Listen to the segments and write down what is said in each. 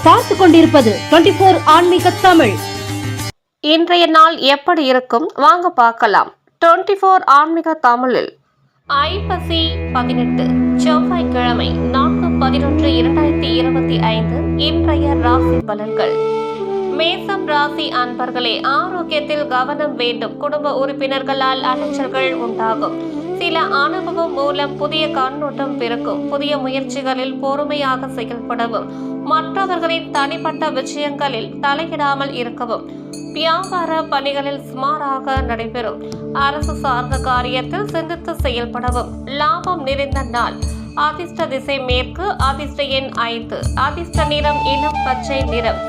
நீங்கள் பார்த்து கொண்டிருப்பது 24 ஆன்மீக தமிழ். இன்றைய நாள் எப்படி இருக்கும் வாங்க பார்க்கலாம். 24 ஆன்மீக தமிழில் ஐப்பசி 18 செவ்வாய்க்கிழமை 4/11/2025 இன்றைய ராசி பலன்கள். மேசம் ராசி அன்பர்களே, ஆரோக்கியத்தில் கவனம் வேண்டும். குடும்ப உறுப்பினர்களால் அலைச்சல்கள் உண்டாகும். சில அனுபவம் மூலம் புதிய கண்ணோட்டம் பிறக்கும். புதிய முயற்சிகளில் பொறுமையாக செயல்படவும், மற்றவர்களின் தனிப்பட்ட விஷயங்களில் தலையிடாமல் இருக்கவும். வியாபார பணிகளில் சுமாராக நடைபெறும். அரசு சார்ந்த காரியத்தில் சிந்தித்து செயல்படவும். லாபம் நிறைந்த நாள். அதிர்ஷ்ட திசை மேற்கு. அதிர்ஷ்ட எண் 5. அதிர்ஷ்ட நிறம் இளம் பச்சை நிறம்.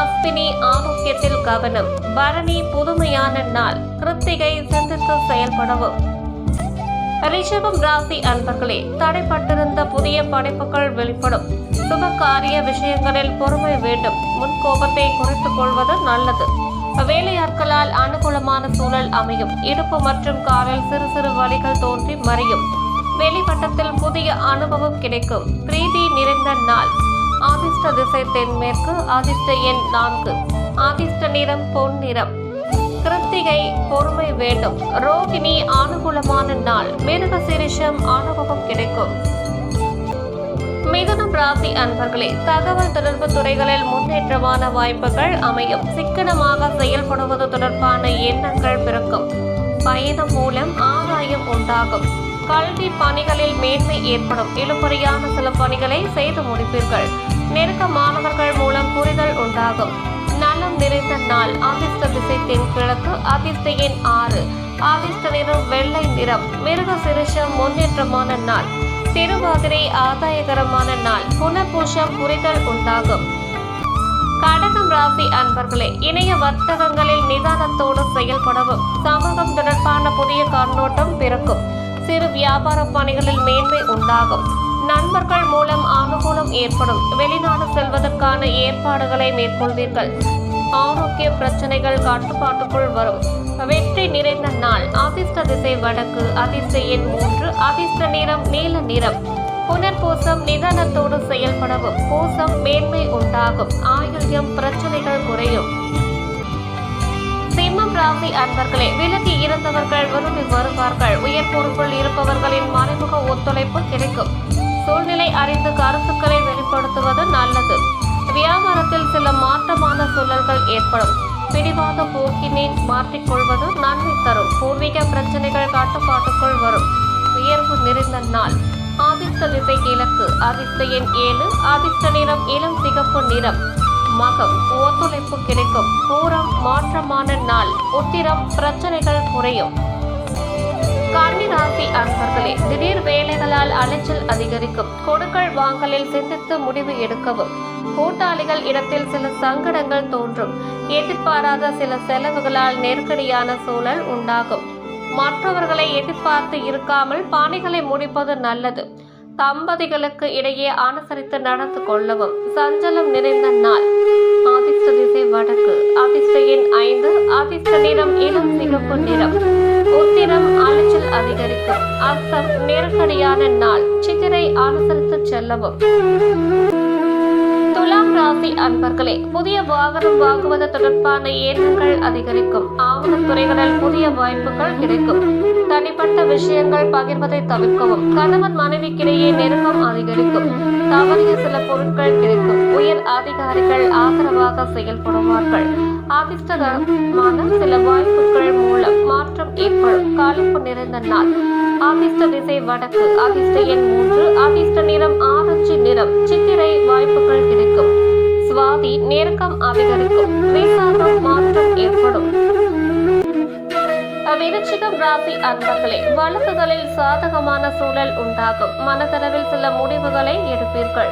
அஸ்வினி ஆரோக்கியத்தில் கவனம். பரணி புதுமையான நாள். கிருத்திகை சிந்தித்து செயல்படவும். ரிஷபம் ராசி அன்பர்களே, தடைப்பட்டிருந்த புதிய படைப்புகள் வெளிப்படும். சுப காரிய விஷயங்களில் பொறுமை வேண்டும். முன்கோபத்தை குறைத்துக் கொள்வது நல்லது. வேலையாட்களால் அனுகூலமான சூழல் அமையும். இடுப்பு மற்றும் காலில் சிறு சிறு வலிகள் தோன்றி மறையும். வெளிவட்டத்தில் புதிய அனுபவம் கிடைக்கும். பிரீதி நிறைந்த நாள். அதிர்ஷ்ட திசை தென்மேற்கு. அதிர்ஷ்ட எண் 4. அதிர்ஷ்ட நிறம் பொன் நிறம். கிருத்திகை பொறுமை வேண்டும். ரோகிணி அனுகூலமான நாள். மிருக சீரிஷம் அனுபவம் கிடைக்கும். மிதுனம் ராசி அன்பர்களே, தகவல் தொடர்பு துறைகளில் முன்னேற்றமான வாய்ப்புகள் அமையும். சிக்கனமாக செயல்படுவது தொடர்பான எண்ணங்கள் பிறக்கும். பயணம் மூலம் ஆதாயம் உண்டாகும். கல்வி பணிகளில் மேன்மை ஏற்படும். இழுபறியான சில பணிகளை செய்து முடிப்பீர்கள். நெருக்கமானவர்கள் மூலம் புரிதல் உண்டாகும். நலம் நிறைந்த நாள். அதிர்ஷ்ட திசை தென்கிழக்கு. அதிர்ஷ்ட எண் 6. அதிர்ஷ்ட நிறம் வெள்ளை நிறம். மிருக சிறுஷம் முன்னேற்றமான நாள். திருவாதிரை ஆதாயகரமான நாள். புனர்பூஷம் புரிதல் உண்டாகும். கடகம் ராசி அன்பர்களே, இணைய வர்த்தகங்களில் நிதானத்தோடு செயல்படவும். சமூகம் தொடர்பான புதிய கண்ணோட்டம் பிறக்கும். சிறு வியாபார பணிகளில் மேன்மை உண்டாகும். நண்பர்கள் மூலம் அனுகூலம் ஏற்படும். வெளிநாடு செல்வதற்கான ஏற்பாடுகளை மேற்கொள்வீர்கள். ஆரோக்கிய பிரச்சனைகள் கட்டுப்பாட்டுக்குள் வரும். வெற்றி நிறைந்த நாள். அதிர்ஷ்ட திசை வடக்கு. அதிர்ஷ்ட எண் 3. அதிர்ஷ்ட நிறம் நீல நிறம். புனர்பூசம் நிதானத்தோடு செயல்படவும். பூசம் மேன்மை உண்டாகும். ஆயுள்யம் பிரச்சனைகள் குறையும். சிம்மம் ராசி அன்பர்களே, விலகி இருந்தவர்கள் விரும்பி வருவார்கள். உயர் பொறுப்பில் இருப்பவர்களின் மறைமுக ஒத்துழைப்பு கிடைக்கும். சூழ்நிலை அறிந்து கருத்துக்களை வெளிப்படுத்துவது நல்லது. வியாபாரத்தில் சில மாற்றமான சூழல்கள் ஏற்படும். பிடிவாத போக்கினை மாற்றிக்கொள்வது நன்மை தரும். பூர்வீக பிரச்சனைகள் கட்டுப்பாட்டுக்குள் வரும். உயர்வு நிறைந்த நாள். அதிர்ஷ்ட திசை கிழக்கு. அதிர்ஷ்ட எண் 7. அதிர்ஷ்ட நிறம் இளம் சிகப்பு நிறம். மகம் ஒத்துழைப்பு கிடைக்கும். பூரம் மாற்றமான நாள். உத்திரம் பிரச்சனைகள் குறையும். கன்னி ராசி அன்பர்களே, திடீர் வேலைகளால் அலைச்சல் அதிகரிக்கும். கொடுக்கல் வாங்கலில் சிந்தித்து முடிவு எடுக்கவும். கூட்டாளிகள் இடத்தில் சில சங்கடங்கள் தோன்றும். எதிர்பாராத சில செலவுகளால் நெருக்கடியான சூழல் உண்டாகும். மற்றவர்களை எதிர்பார்த்து இருக்காமல் பணிகளை முடிப்பது நல்லது. தம்பதிகளுக்கு இடையே அனுசரித்து நடந்து கொள்ளவும். சஞ்சலம் நிறைந்த நாள். அதிர்ஷ்ட திசை வடக்கு. அதிர்ஷ்ட எண் 5. அதிர்ஷ்ட நிறம் இளம் சிகப்பு நிறம். உத்திரம் அலைச்சல் அதிகரிக்கும். அஸ்தம் நெருக்கடியான நாள். சித்திரை அனுசரித்து செல்லவும். துலாம் ராசி அன்பர்களே, புதிய வாகனம் வாங்குவது தொடர்பான எண்ணங்கள் அதிகரிக்கும். ஆவணத்துறைகளில் புதிய வாய்ப்புகள் கிடைக்கும். தனிப்பட்ட விஷயங்கள் பகிர்வதை தவிர்க்கவும். கணவன் மனைவிக்கிடையே நெருக்கம் அதிகரிக்கும். தவறிய சில பொருட்கள் கிடைக்கும். உயர் அதிகாரிகள் ஆதரவாக செயல்படுவார்கள். அதிர்ஷ்டகரமான சில வாய்ப்புகள் மூலம் மாற்றம் ஏற்படும். காலிப்பு நிறைந்த நாள். அதிர்ஷ்ட திசை வடக்கு. அதிர்ஷ்ட எண் 3. அதிர்ஷ்ட நிறம் ஆரஞ்சு நிறம். சித்திரை வாய்ப்புகள் கிடைக்கும். சுவாதி நெருக்கம் அதிகரிக்கும். விசாகம் மாற்றம் ஏற்படும். விருச்சிகம் ராசி அன்பர்களே, வழக்குகளில் சாதகமான சூழல் உண்டாகும். மனதளவில் சில முடிவுகளை எடுப்பீர்கள்.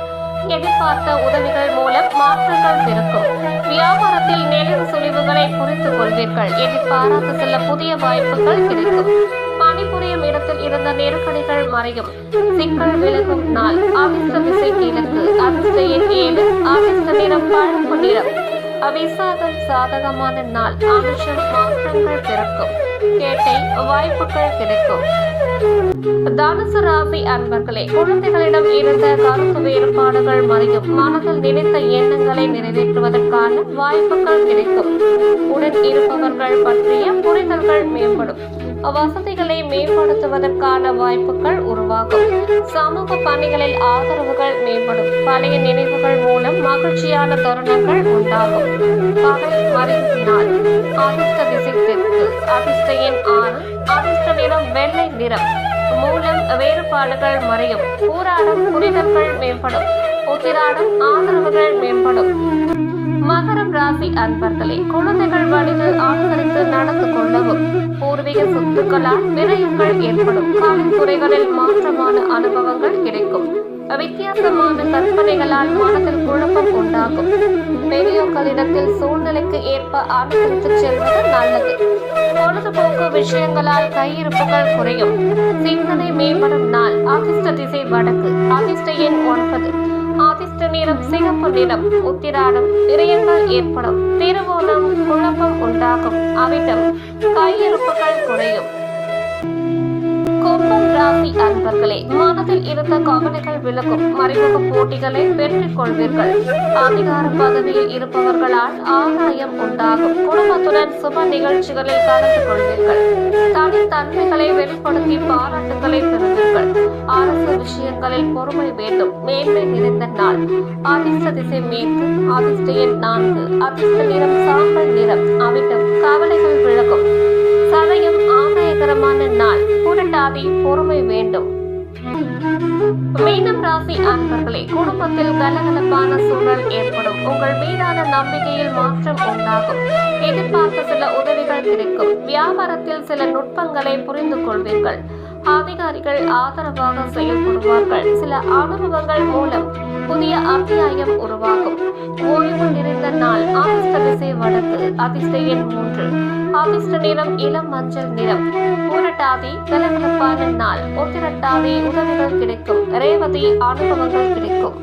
எதிர்பார்த்த உதவிகள் மூலம் மாற்றங்கள் பிறக்கும். வியாபாரத்தில் நெளிவு சுழிவுகளை புரிந்து கொள்வீர்கள். எதிர்பாராத சில புதிய வாய்ப்புகள் கிடைக்கும். பணிபுரியும் இடத்தில் இருந்த நெருக்கடிகள் மறையும். சிக்கல் விலகும் நாள். அதிர்ஷ்ட திசை கிழக்கு. அதிர்ஷ்ட எண் 7. அதிர்ஷ்ட நிறம் பழுப்பு நிறம். விசாகம் சாதகமான நாள். அனுஷம் மாற்றங்கள் பிறக்கும். கேட்டை வாய்ப்புகள் கிடைக்கும். தனுசு ராசி அன்பர்களே, குழந்தைகளிடம் இருந்த கருத்து வேறுபாடுகள் மறையும். மனதில் நினைத்த எண்ணங்களை நிறைவேற்றுவதற்கான வாய்ப்புகள் கிடைக்கும். உடன் இருப்பவர்கள் பற்றிய புரிதல்கள் மேம்படும். வசதிகளை மேம்படுத்துவதற்கான வாய்ப்புகள் உருவாகும். சமூக பணிகளில் ஆதரவுகள் மேம்படும். பழைய நினைவுகள் மூலம் மகிழ்ச்சியான தருணங்கள் உண்டாகும். பகல் மறைவு நாள். அதிர்ஷ்ட திசை தெற்கு. அதிர்ஷ்ட எண் 6. அதிர்ஷ்ட நிறம் வெள்ளை நிறம். மூலம் வேறுபாடுகள் மறையும். பூராடம் புரிதல்கள் மேம்படும். உத்திராடம் ஆதரவுகள் மேம்படும். மகரம் ராசி அன்பர்களே, குழந்தைகள் வழியில் ஆதரித்து நடந்து கொள்ளவும். பூர்வீக சொத்துக்களால் விரயங்கள் ஏற்படும். கலைத்துறைகளில் மாற்றமான அனுபவங்கள் கிடைக்கும். வித்தியாசமான கற்பனைகளால் மனதில் குழப்பம் உண்டாகும். பெரியோர்களிடத்தில் சூழ்நிலைக்கு ஏற்ப அனுசரித்து செல்வது நல்லது. பொழுதுபோக்கு விஷயங்களால் கையிருப்புகள் குறையும். சிந்தனை மேம்படும் நாள். அதிர்ஷ்ட திசை வடக்கு. அதிர்ஷ்ட எண் 9. அதிர்ஷ்ட நிறம் சிகப்பு நிறம். உத்திராடம் விரயங்கள் ஏற்படும். திருவோணம் குழப்பம் உண்டாகும். அவிட்டம் கையிருப்புகள் குறையும். கும்பம் ராசி அன்பர்களே, மனதில் இருந்த கவலைகள் விலகும். மறைமுக போட்டிகளை வெற்றி கொள்வீர்கள். அதிகார பதவியில் இருப்பவர்களால் ஆதாயம் உண்டாகும். குடும்பத்துடன் சுப நிகழ்ச்சிகளில் கலந்து கொள்வீர்கள். தனித்தன்மைகளை வெளிப்படுத்தி பாராட்டுகளை பெறுவீர்கள். அரசு விஷயங்களில் பொறுமை வேண்டும். மேன்மை நிறைந்த நாள். அதிர்ஷ்ட திசை மேற்கு. அதிர்ஷ்ட எண் 4. அதிர்ஷ்ட நிறம் சாம்பல் நிறம். அவிட்டம் கவலைகள் விலகும். சதயம் ஆதாயகரமான நாள். புரட்டாதி பொறுமை வேண்டும். மீனம் ராசி அன்பர்களே, குடும்பத்தில் கலகலப்பான சூழல் ஏற்படும். உங்கள் மீதான நம்பிக்கையில் மாற்றம் உண்டாகும். எதிர்பார்த்த சில உதவிகள் கிடைக்கும். வியாபாரத்தில் சில நுட்பங்களை புரிந்து கொள்வீர்கள். அதிகாரிகள் ஆதரவாக செயல்படுவார்கள். சில அனுபவங்கள் மூலம் புதிய அத்தியாயம் உருவாகும். ஓய்வு நிறைந்த நாள். அதிர்ஷ்ட திசை வடக்கு. அதிர்ஷ்ட எண் 3. அதிர்ஷ்ட நிறம் இளம் மஞ்சள் நிறம். புரட்டாதி கலகலப்பான நாள். உத்திரட்டாதி உதவிகள் கிடைக்கும். ரேவதி அனுபவங்கள் கிடைக்கும்.